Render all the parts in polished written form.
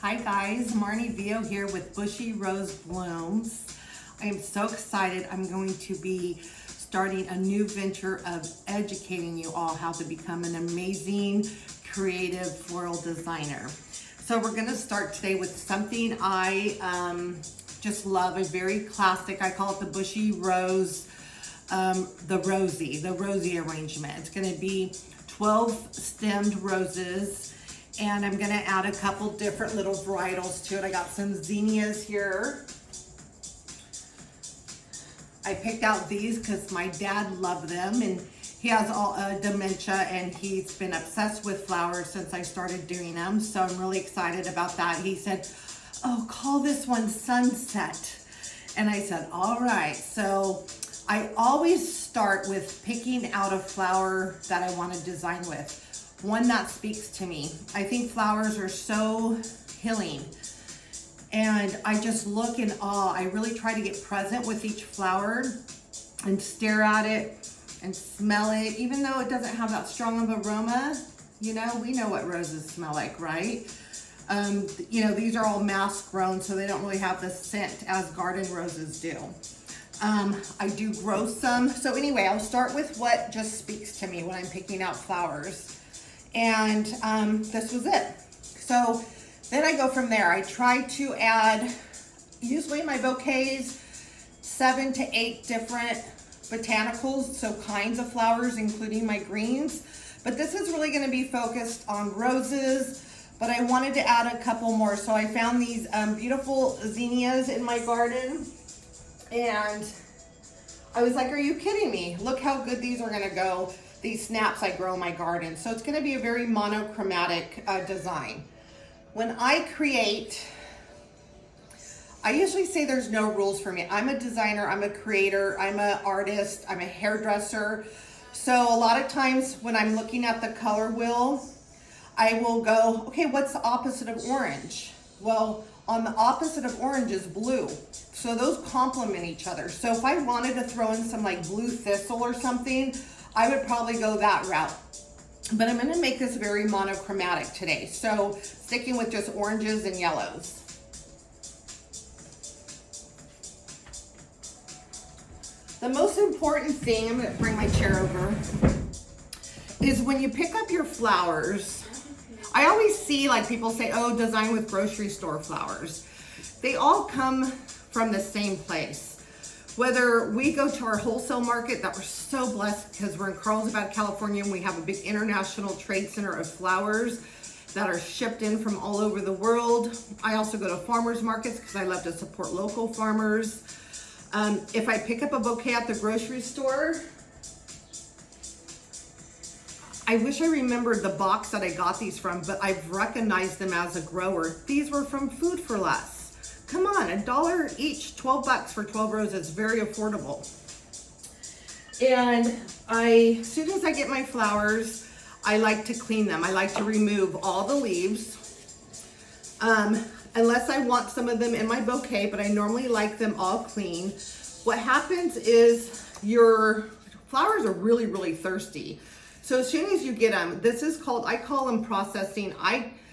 Hi guys, Marnie Vio here with Bushy Rose Blooms. I am so excited. I'm going to be starting a new venture of educating you all how to become an amazing creative floral designer. So we're going to start today with something I just love, a very classic. I call it the Bushy Rose, the rosy arrangement. It's going to be 12 stemmed roses. And I'm gonna add a couple different little varietals to it. I got some zinnias here. I picked out these because my dad loved them, and he has all dementia, and he's been obsessed with flowers since I started doing them. So I'm really excited about that. He said, "Oh, call this one Sunset." And I said, all right. So I always start with picking out a flower that I want to design with. One that speaks to me. I think flowers are so healing, and I just look in awe. I really try to get present with each flower and stare at it and smell it, even though it doesn't have that strong of aroma. You know, we know what roses smell like, right? You know, these are all mass grown, so they don't really have the scent as garden roses do. I do grow some. So anyway, I'll start with what just speaks to me when I'm picking out flowers. And this was it. So then I go from there. I try to add, usually in my bouquets, 7 to 8 different botanicals, so kinds of flowers, including my greens. But this is really gonna be focused on roses, but I wanted to add a couple more. So I found these beautiful zinnias in my garden, and I was like, are you kidding me? Look how good these are gonna go. These snaps I grow in my garden. So it's gonna be a very monochromatic design. When I create, I usually say there's no rules for me. I'm a designer, I'm a creator, I'm an artist, I'm a hairdresser. So a lot of times when I'm looking at the color wheel, I will go, okay, what's the opposite of orange? Well, on the opposite of orange is blue. So those complement each other. So if I wanted to throw in some like blue thistle or something, I would probably go that route. But I'm gonna make this very monochromatic today. So sticking with just oranges and yellows. The most important thing, I'm gonna bring my chair over, is when you pick up your flowers, I always see like people say, oh, design with grocery store flowers. They all come from the same place. Whether we go to our wholesale market, that we're so blessed because we're in Carlsbad, California, and we have a big international trade center of flowers that are shipped in from all over the world. I also go to farmers markets because I love to support local farmers. If I pick up a bouquet at the grocery store, I wish I remembered the box that I got these from, but I've recognized them as a grower. These were from Food for Less. Come on, $1 each, 12 bucks for 12 roses, very affordable. And as soon as I get my flowers, I like to clean them. I like to remove all the leaves, unless I want some of them in my bouquet, but I normally like them all clean. What happens is your flowers are really, really thirsty. So as soon as you get them, this is called, I call them processing.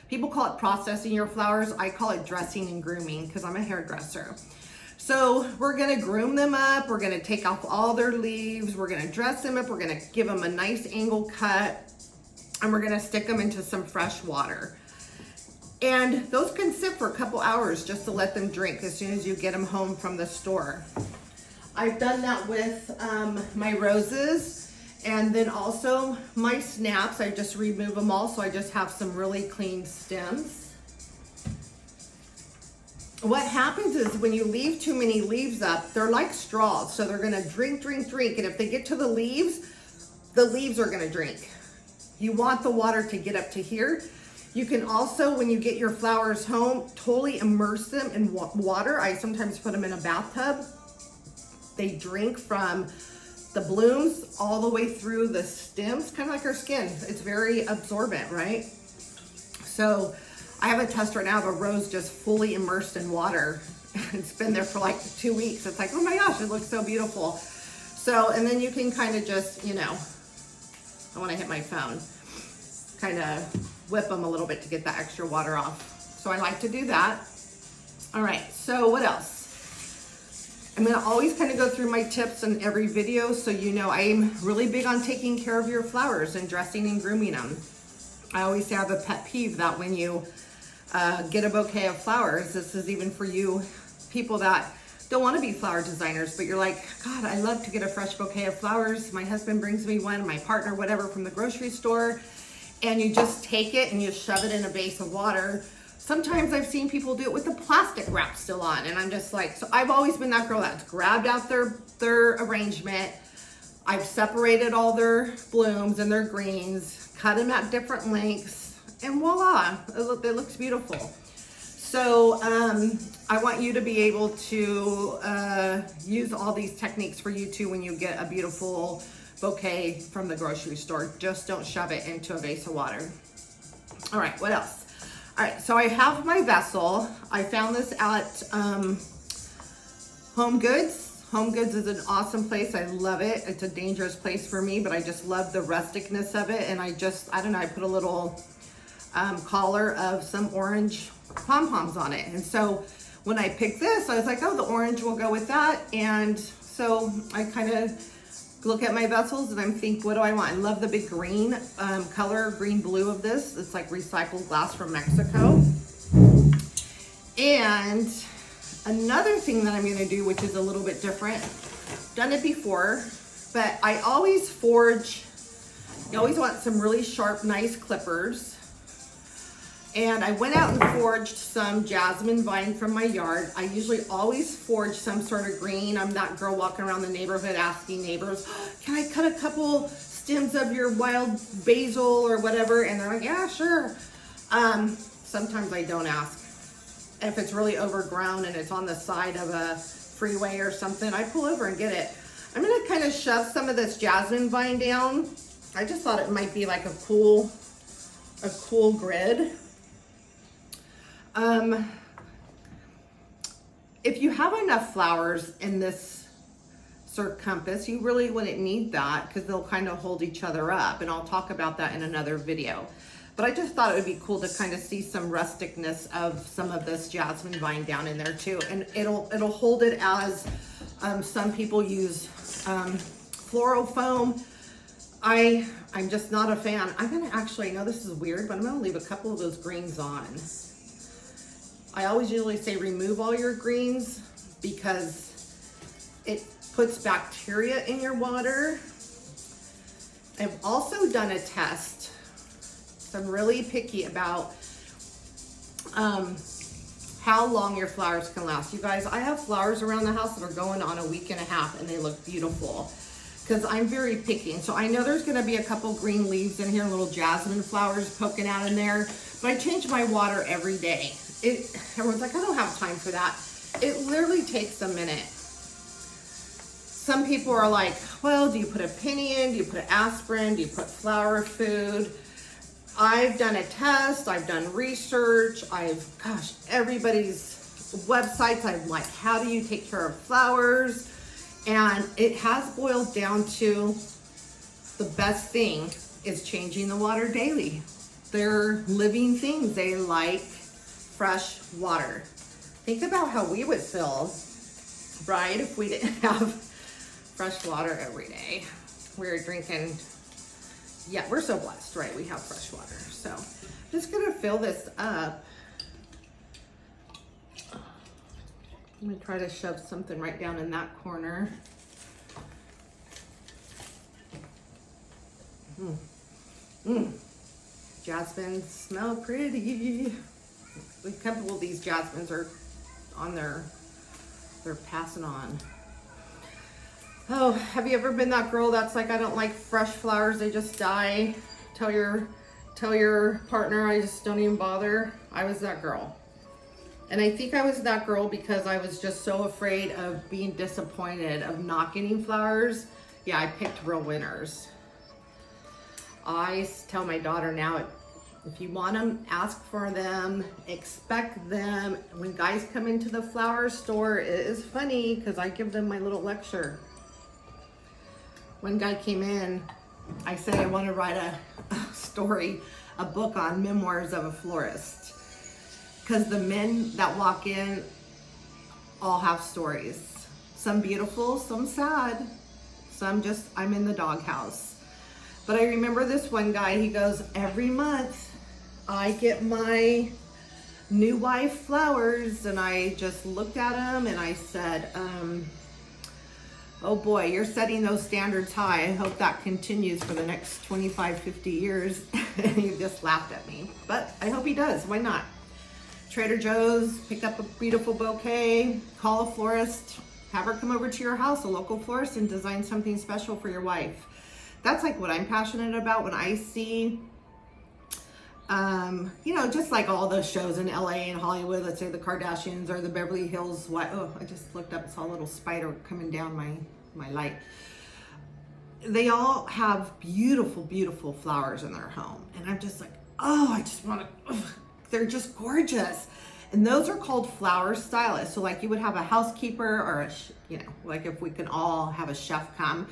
People call it processing your flowers. I call it dressing and grooming because I'm a hairdresser. So we're gonna groom them up. We're gonna take off all their leaves. We're gonna dress them up. We're gonna give them a nice angle cut, and we're gonna stick them into some fresh water. And those can sit for a couple hours just to let them drink as soon as you get them home from the store. I've done that with my roses. And then also my snaps, I just remove them all, so I just have some really clean stems. What happens is when you leave too many leaves up, they're like straws, so they're gonna drink, and if they get to the leaves are gonna drink. You want the water to get up to here. You can also, when you get your flowers home, totally immerse them in water. I sometimes put them in a bathtub. They drink from the blooms all the way through the stems, kind of like our skin. It's very absorbent, right? So I have a test right now of a rose just fully immersed in water. It's been there for like 2 weeks. It's like, oh my gosh, it looks so beautiful. So, and then you can kind of just, you know, I want to hit my phone, kind of whip them a little bit to get that extra water off. So I like to do that. All right, so what else? I'm gonna always kind of go through my tips in every video, so you know I'm really big on taking care of your flowers and dressing and grooming them. I always have a pet peeve that when you get a bouquet of flowers, this is even for you people that don't want to be flower designers, but you're like, God, I love to get a fresh bouquet of flowers. My husband brings me one, my partner, whatever, from the grocery store, and you just take it and you shove it in a vase of water. Sometimes I've seen people do it with the plastic wrap still on, and I'm just like, so I've always been that girl that's grabbed out their arrangement. I've separated all their blooms and their greens, cut them at different lengths, and voila, it looks beautiful. So I want you to be able to use all these techniques for you too when you get a beautiful bouquet from the grocery store. Just don't shove it into a vase of water. All right, what else? All right, so I have my vessel. I found this at Home Goods. Home Goods is an awesome place. I love it. It's a dangerous place for me, but I just love the rusticness of it. And I don't know, I put a little collar of some orange pom-poms on it. And so when I picked this, I was like, oh, the orange will go with that. And so I kind of look at my vessels and I'm think, what do I want? I love the big green color, green blue of this. It's like recycled glass from Mexico. And another thing that I'm gonna do, which is a little bit different, done it before, but I always forge, you always want some really sharp, nice clippers. And I went out and forged some jasmine vine from my yard. I usually always forge some sort of green. I'm that girl walking around the neighborhood asking neighbors, can I cut a couple stems of your wild basil or whatever? And they're like, yeah, sure. Sometimes I don't ask. If it's really overgrown and it's on the side of a freeway or something, I pull over and get it. I'm gonna kind of shove some of this jasmine vine down. I just thought it might be like a cool grid. If you have enough flowers in this circumference, you really wouldn't need that because they'll kind of hold each other up, and I'll talk about that in another video. But I just thought it would be cool to kind of see some rusticness of some of this jasmine vine down in there too, and it'll hold it as some people use floral foam. I'm just not a fan. I'm gonna actually, I know this is weird, but I'm gonna leave a couple of those greens on. I always usually say remove all your greens because it puts bacteria in your water. I've also done a test. So I'm really picky about how long your flowers can last. You guys, I have flowers around the house that are going on a week and a half and they look beautiful because I'm very picky. And so I know there's gonna be a couple green leaves in here, little jasmine flowers poking out in there, but I change my water every day. Everyone's like, I don't have time for that. It literally takes a minute. Some people are like, well, do you put a penny in? Do you put aspirin? Do you put flower food? I've done a test. I've done research. Gosh, everybody's websites. I'm like, how do you take care of flowers? And it has boiled down to the best thing is changing the water daily. They're living things. They like fresh water. Think about how we would feel, right, if we didn't have fresh water every day. We're drinking, yeah, we're so blessed, right? We have fresh water. So I'm just gonna fill this up. I'm gonna try to shove something right down in that corner. Jasmines smell pretty. A couple of these jasmines are on they're passing on. Oh, have you ever been that girl that's like, I don't like fresh flowers, they just die? Tell your partner, I just don't even bother. I was that girl. And I think I was that girl because I was just so afraid of being disappointed of not getting flowers. Yeah, I picked real winners. I tell my daughter now, if you want them, ask for them, expect them. When guys come into the flower store, it is funny because I give them my little lecture. One guy came in, I said I want to write a story, a book on memoirs of a florist. because the men that walk in all have stories. Some beautiful, some sad, some just, I'm in the doghouse. But I remember this one guy, he goes, every month I get my new wife flowers, and I just looked at him and I said, oh boy, you're setting those standards high. I hope that continues for the next 25, 50 years. And he just laughed at me, but I hope he does. Why not? Trader Joe's, pick up a beautiful bouquet, call a florist, have her come over to your house, a local florist, and design something special for your wife. That's like what I'm passionate about when I see, you know, just like all those shows in LA and Hollywood, let's say the Kardashians or the Beverly Hills. Oh, I just looked up, saw a little spider coming down my light. They all have beautiful, beautiful flowers in their home. And I'm just like, oh, I just want to, they're just gorgeous. And those are called flower stylists. So like you would have a housekeeper or a, you know, like if we can all have a chef come,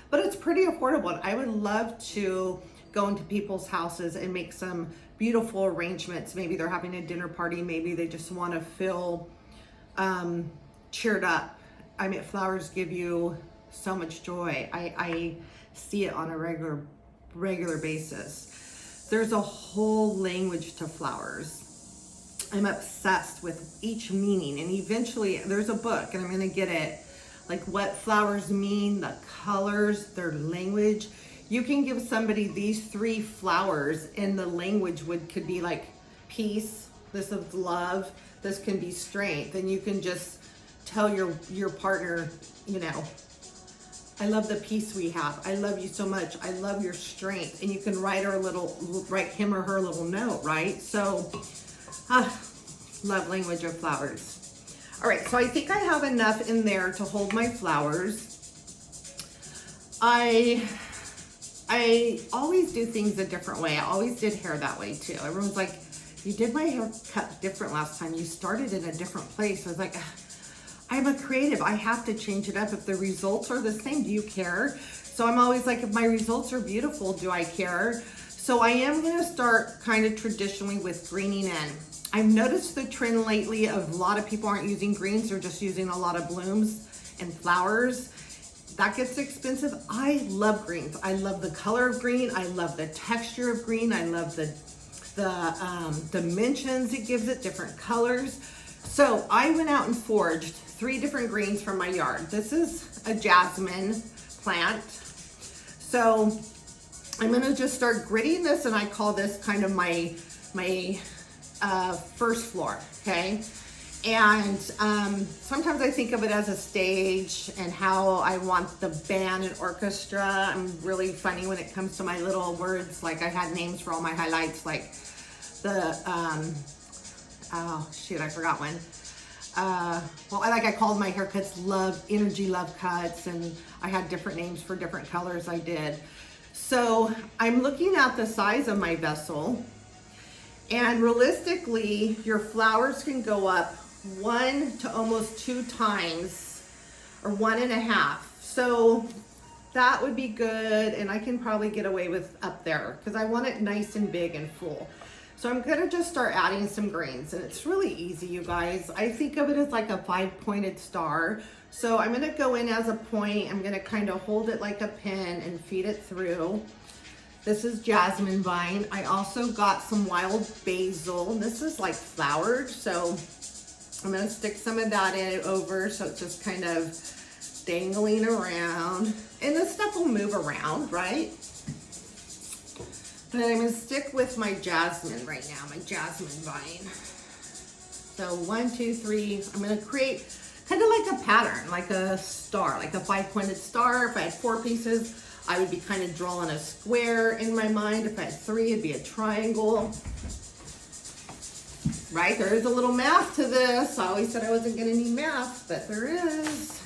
but it's pretty affordable. And I would love to go into people's houses and make some beautiful arrangements. Maybe they're having a dinner party. Maybe they just want to feel cheered up. I mean, flowers give you so much joy. I see it on a regular basis. There's a whole language to flowers. I'm obsessed with each meaning, and eventually there's a book, and I'm gonna get it, like what flowers mean, the colors, their language. You can give somebody these 3 flowers, and the language could be like peace, this is love, this can be strength, and you can just tell your partner, you know, I love the peace we have. I love you so much. I love your strength. And you can write him or her a little note, right? So, love language of flowers. All right, so I think I have enough in there to hold my flowers. I always do things a different way. I always did hair that way too. Everyone's like, you did my hair cut different last time. You started in a different place. I was like, I'm a creative. I have to change it up. If the results are the same, do you care? So I'm always like, if my results are beautiful, do I care? So I am gonna start kind of traditionally with greening in. I've noticed the trend lately of a lot of people aren't using greens, they're just using a lot of blooms and flowers. That gets expensive. I love greens. I love the color of green. I love the texture of green. I love the dimensions it gives it, different colors. So I went out and foraged 3 different greens from my yard. This is a jasmine plant. So I'm gonna just start gritting this, and I call this kind of my first floor, okay? And sometimes I think of it as a stage and how I want the band and orchestra. I'm really funny when it comes to my little words. Like I had names for all my highlights, like the, oh shoot, I forgot one. Well, I called my haircuts energy love cuts, and I had different names for different colors I did. So I'm looking at the size of my vessel, and realistically, your flowers can go up 1 to almost 2 times, or 1.5. So that would be good, and I can probably get away with up there because I want it nice and big and full. So I'm gonna just start adding some greens, and it's really easy, you guys. I think of it as like a 5-pointed star. So I'm gonna go in as a point. I'm gonna kind of hold it like a pin and feed it through. This is jasmine vine. I also got some wild basil. This is like flowered, so I'm gonna stick some of that in over, so it's just kind of dangling around. And this stuff will move around, right? But I'm gonna stick with my jasmine right now, my jasmine vine. So 1, 2, 3, I'm gonna create kind of like a pattern, like a star, like a 5-pointed star. If I had 4 pieces, I would be kind of drawing a square in my mind. If I had 3, it'd be a triangle. Right, there is a little math to this. I always said I wasn't gonna need math, but there is.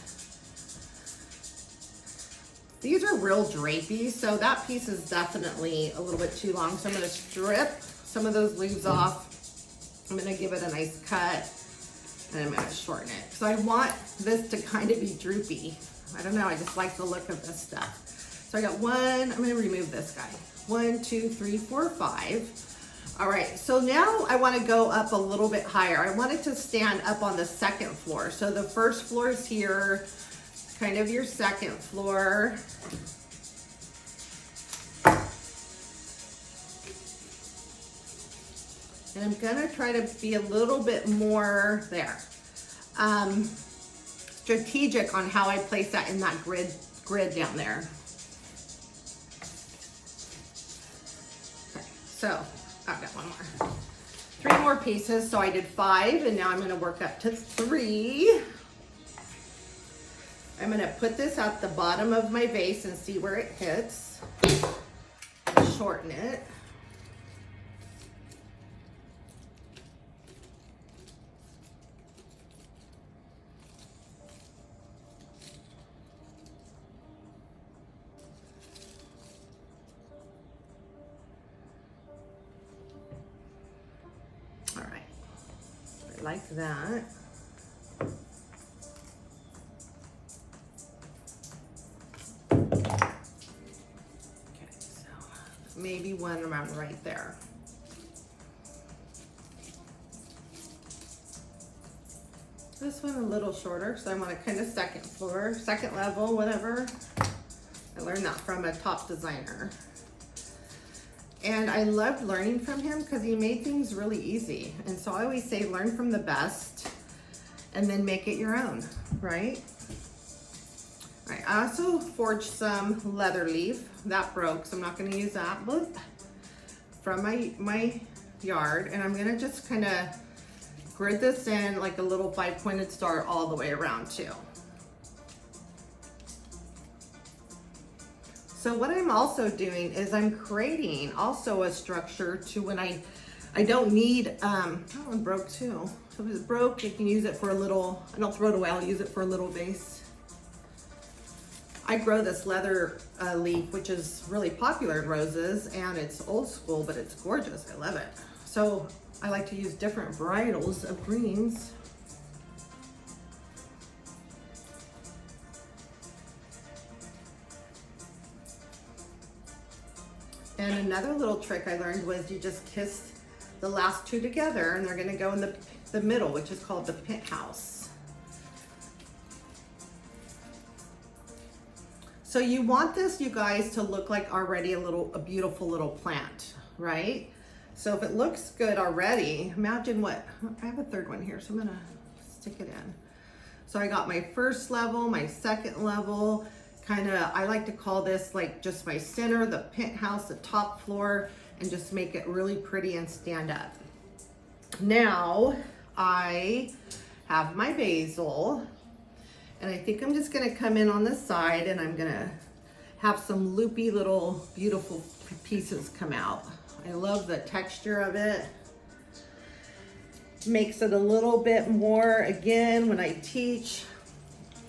These are real drapey, so that piece is definitely a little bit too long. So I'm gonna strip some of those leaves off. I'm gonna give it a nice cut, and I'm gonna shorten it. So I want this to kind of be droopy. I don't know, I just like the look of this stuff. So I got 1, I'm gonna remove this guy. 1, 2, 3, 4, 5. All right, so now I want to go up a little bit higher. I want it to stand up on the second floor. So the first floor is here, kind of your second floor. And I'm gonna try to be a little bit more there. Strategic on how I place that in that grid down there. Okay, so I've got one more. 3 more pieces, so I did 5, and now I'm gonna work up to 3. I'm gonna put this at the bottom of my vase and see where it hits. Shorten it. Like that. Okay, so maybe one around right there. This one a little shorter, so I want a kind of second floor, second level, whatever. I learned that from a top designer. And I loved learning from him because he made things really easy. And so I always say learn from the best and then make it your own, right? All right, I also forged some leather leaf. That broke, so I'm not gonna use that, but from my yard. And I'm gonna just kind of grid this in like a little 5-pointed star all the way around too. So what I'm also doing is I'm creating also a structure to when I don't need, that one broke too. So if it broke, you can use it for a little, I don't throw it away, I'll use it for a little vase. I grow this leather leaf, which is really popular in roses, and it's old school, but it's gorgeous, I love it. So I like to use different varietals of greens. And another little trick I learned was you just kiss the last 2 together, and they're gonna go in the middle, which is called the penthouse. So you want this, you guys, to look like already a beautiful little plant, right? So if it looks good already, imagine what, I have a third one here, so I'm gonna stick it in. So I got my first level, my second level, kind of, I like to call this like just my center, the penthouse, the top floor, and just make it really pretty and stand up. Now I have my basil, and I think I'm just gonna come in on the side, and I'm gonna have some loopy little beautiful pieces come out. I love the texture of it. Makes it a little bit more, again, when I teach,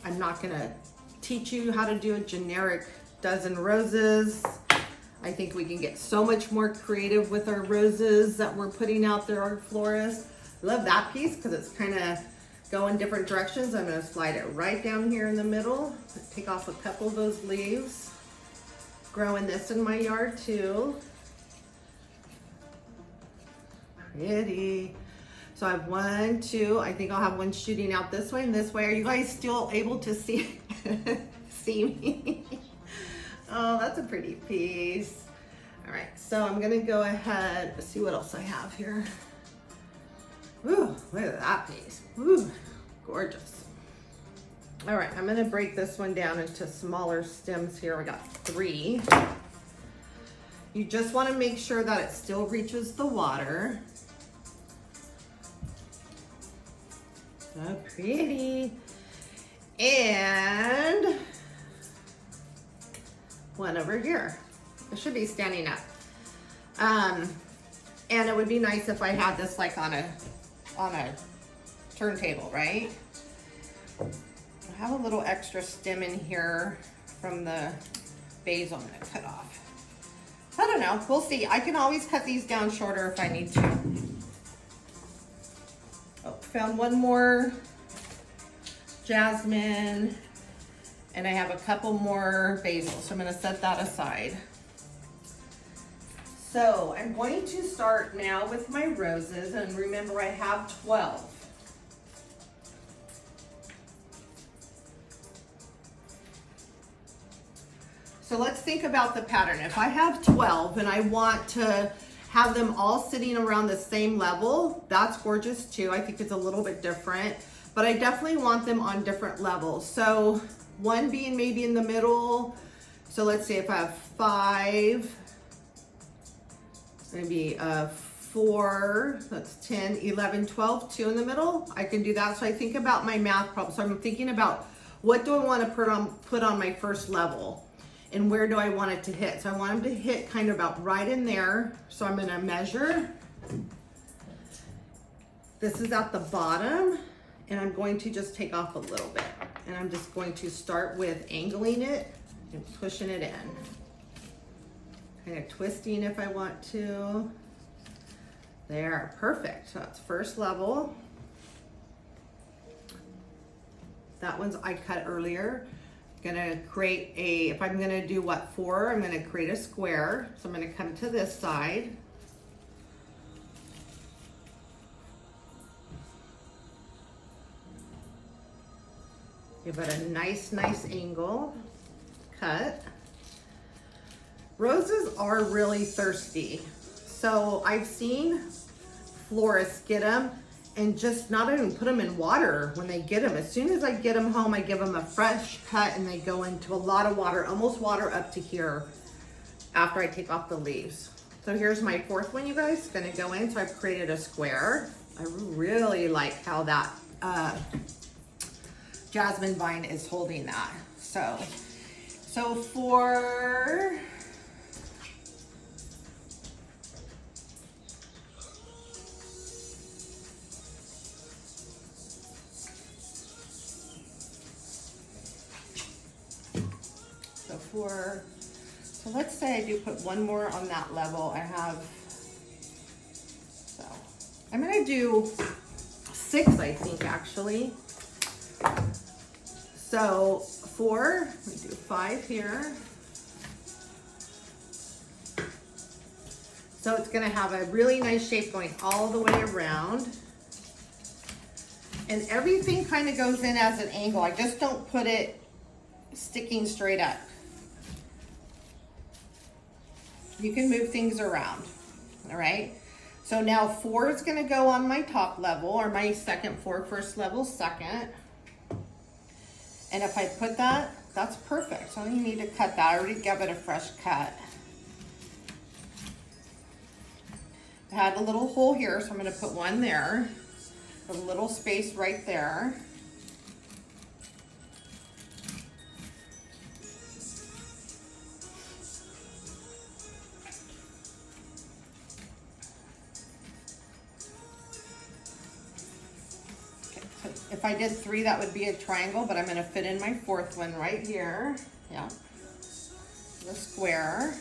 I'm not gonna teach you how to do a generic dozen roses. I think we can get so much more creative with our roses that we're putting out there, our florists. Love that piece because it's kind of going different directions. I'm going to slide it right down here in the middle. Take off a couple of those leaves. Growing this in my yard too. Pretty. So I have 1, 2, I think I'll have one shooting out this way and this way. Are you guys still able to see me? Oh, that's a pretty piece. All right, so I'm gonna go ahead, let's see what else I have here. Ooh, look at that piece. Ooh, gorgeous. All right, I'm gonna break this one down into smaller stems here. We got 3. You just wanna make sure that it still reaches the water. So pretty. And one over here. It should be standing up. And it would be nice if I had this like on a turntable, right? I have a little extra stem in here from the basil I'm gonna cut off. I don't know, we'll see. I can always cut these down shorter if I need to. Oh, found one more jasmine, and I have a couple more basil, so I'm gonna set that aside. So I'm going to start now with my roses, and remember I have 12. So let's think about the pattern. If I have 12 and I want to have them all sitting around the same level, that's gorgeous too. I think it's a little bit different, but I definitely want them on different levels. So one being maybe in the middle. So let's say if I have 5, maybe 4, that's 10, 11, 12, 2 in the middle. I can do that. So I think about my math problem. So I'm thinking about what do I want to put on my first level and where do I want it to hit? So I want them to hit kind of about right in there. So I'm going to measure. This is at the bottom and I'm going to just take off a little bit. And I'm just going to start with angling it and pushing it in. Kind of twisting if I want to. There, perfect. So that's first level. That one's I cut earlier. I'm gonna create a, if I'm gonna do what, 4, I'm gonna create a square. So I'm gonna come to this side. Give it a nice angle. Cut. Roses are really thirsty. So I've seen florists get them and just not even put them in water when they get them. As soon as I get them home, I give them a fresh cut and they go into a lot of water, almost water up to here after I take off the leaves. So here's my 4th one, you guys. It's gonna go in, so I've created a square. I really like how that Jasmine vine is holding that. So for so let's say I do put one more on that level. I have, so I'm gonna do 6, I think, actually. So 4, let me do 5 here. So it's gonna have a really nice shape going all the way around. And everything kind of goes in as an angle. I just don't put it sticking straight up. You can move things around, all right? So now 4 is gonna go on my top level, or my second 4, first level, second. And if I put that, that's perfect. So I only need to cut that. I already gave it a fresh cut. I had a little hole here, so I'm gonna put one there. A little space right there. If I did 3, that would be a triangle, but I'm gonna fit in my 4th one right here. Yeah, the square.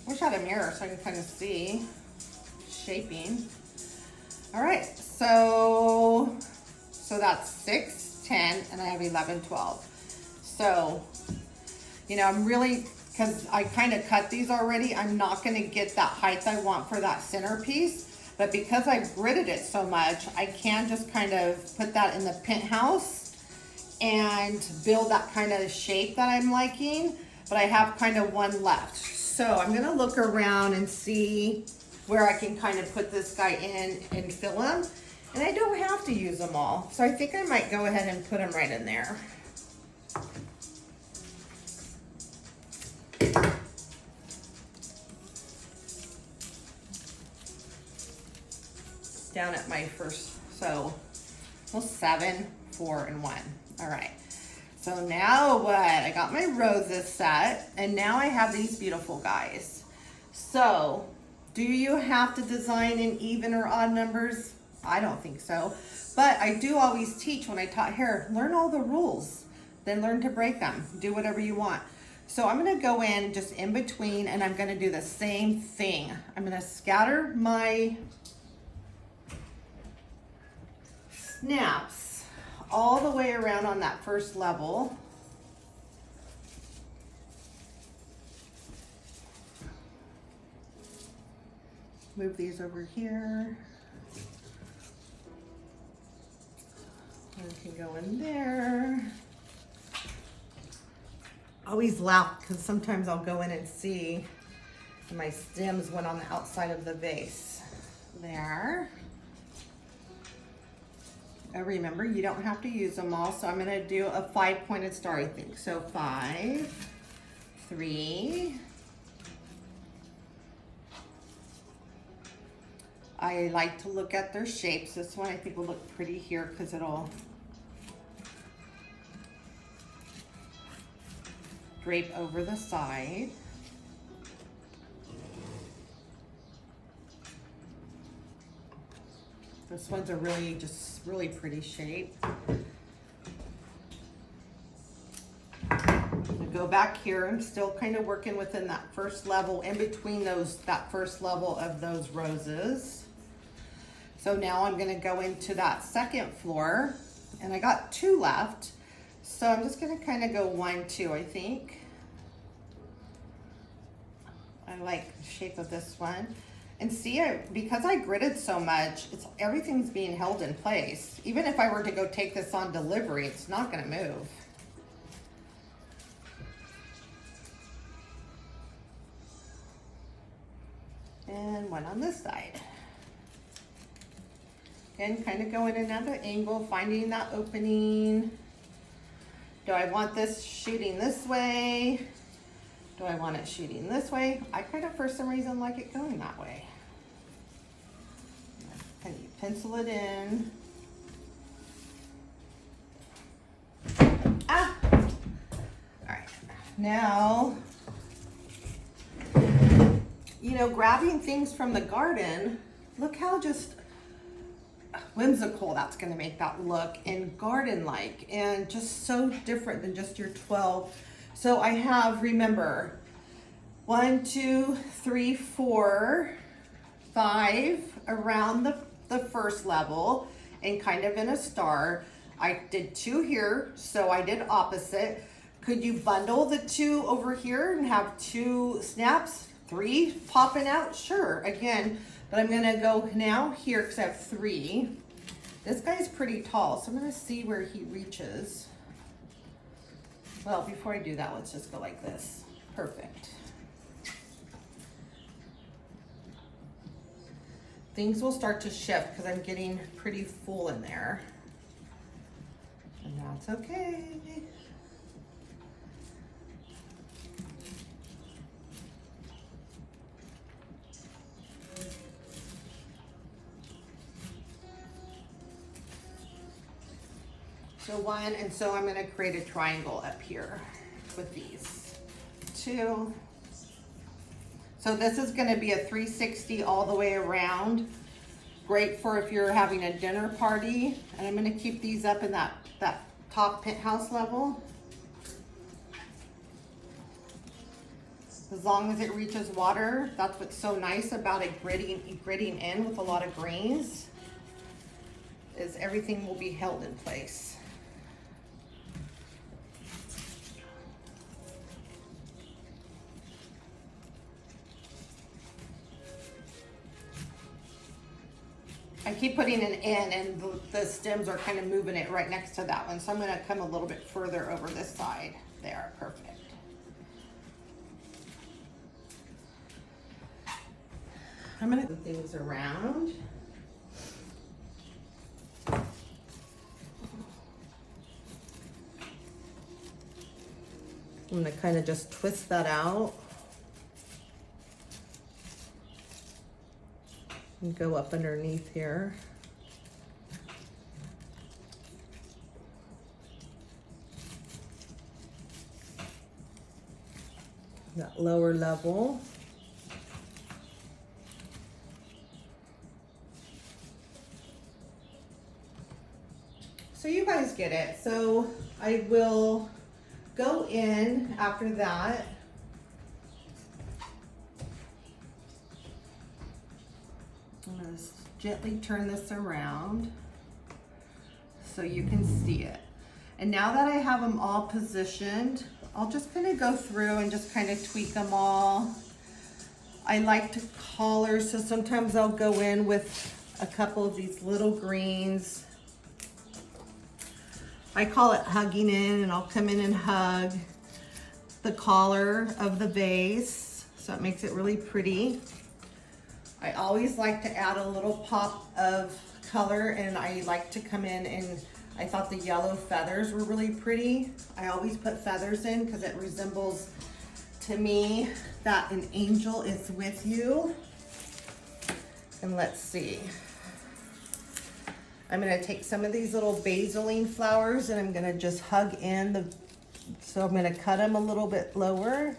Wish I had a mirror so I can kind of see shaping. All right, so that's 6, 10, and I have 11, 12. So, you know, I'm really, because I kind of cut these already, I'm not going to get that height I want for that centerpiece. But because I've gridded it so much, I can just kind of put that in the penthouse and build that kind of shape that I'm liking. But I have kind of one left. So I'm going to look around and see where I can kind of put this guy in and fill him. And I don't have to use them all. So I think I might go ahead and put him right in there. Down at my first, so 7, 4, and 1. All right. So now what? I got my roses set, and now I have these beautiful guys. So, do you have to design in even or odd numbers? I don't think so. But I do always teach when I taught hair, learn all the rules, then learn to break them. Do whatever you want. So I'm gonna go in just in between, and I'm gonna do the same thing. I'm gonna scatter my snaps all the way around on that first level. Move these over here. One can go in there. I always laugh because sometimes I'll go in and see my stems went on the outside of the vase. There. Remember, you don't have to use them all, so I'm going to do a 5-pointed star, I think. So 5, 3. I like to look at their shapes. This one I think will look pretty here because it'll drape over the side. This one's a really pretty shape. I'm gonna go back here. I'm still kind of working within that first level, in between that first level of those roses. So now I'm gonna go into that second floor, and I got 2 left. So I'm just gonna kind of go 1, 2, I think. I like the shape of this one. And see, because I gridded so much, everything's being held in place. Even if I were to go take this on delivery, it's not gonna move. And one on this side. Again, kind of going another angle, finding that opening. Do I want this shooting this way? Do I want it shooting this way? I kind of, for some reason, like it going that way. And you pencil it in. Ah! All right, now, you know, grabbing things from the garden, look how just whimsical that's gonna make that look, and garden-like, and just so different than just your 12. So I have, remember, 1, 2, 3, 4, 5 around the first level and kind of in a star. I did 2 here, so I did opposite. Could you bundle the 2 over here and have 2 snaps, 3 popping out? Sure, again, but I'm gonna go now here because I have 3. This guy's pretty tall, so I'm gonna see where he reaches. Well, before I do that, let's just go like this. Perfect. Things will start to shift because I'm getting pretty full in there. And that's okay. So 1, and so I'm gonna create a triangle up here with these 2. So this is gonna be a 360 all the way around. Great for if you're having a dinner party. And I'm gonna keep these up in that top penthouse level. As long as it reaches water, that's what's so nice about it gridding in with a lot of greens, is everything will be held in place. I keep putting an in, and the stems are kind of moving it right next to that one. So I'm going to come a little bit further over this side. There, perfect. I'm going to move things around. I'm going to kind of just twist that out. And go up underneath here. That lower level. So you guys get it. So I will go in after that. I'm going to gently turn this around. so you can see it. And now that I have them all positioned, I'll just kind of go through and just kind of tweak them all. I like to color, so sometimes I'll go in with a couple of these little greens. I call it hugging in, and I'll come in and hug the collar of the vase, so it makes it really pretty. I always like to add a little pop of color, and I like to come in, and I thought the yellow feathers were really pretty. I always put feathers in because it resembles to me that an angel is with you. And let's see. I'm gonna take some of these little basiline flowers and I'm gonna just hug in the, so I'm gonna cut them a little bit lower.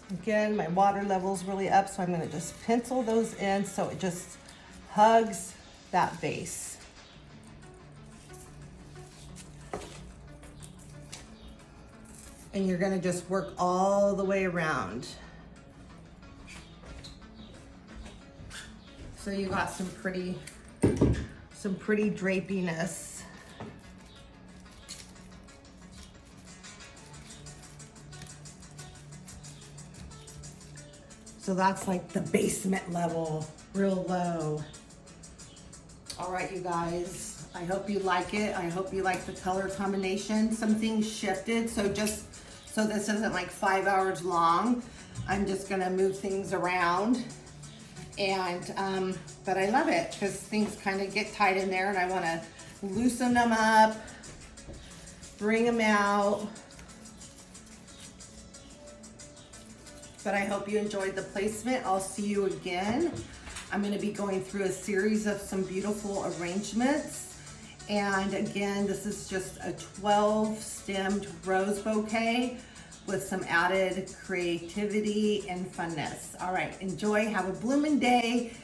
Again, my water level's really up, so I'm gonna just pencil those in so it just hugs that base. And you're gonna just work all the way around. So you got some pretty drapiness. So that's like the basement level, real low. All right, you guys, I hope you like it. I hope you like the color combination. Some things shifted, so just so this isn't like 5 hours long, I'm just gonna move things around. And, but I love it because things kind of get tight in there and I wanna loosen them up, bring them out. But I hope you enjoyed the placement. I'll see you again. I'm gonna be going through a series of some beautiful arrangements. And again, this is just a 12 stemmed rose bouquet with some added creativity and funness. All right, enjoy, have a blooming day.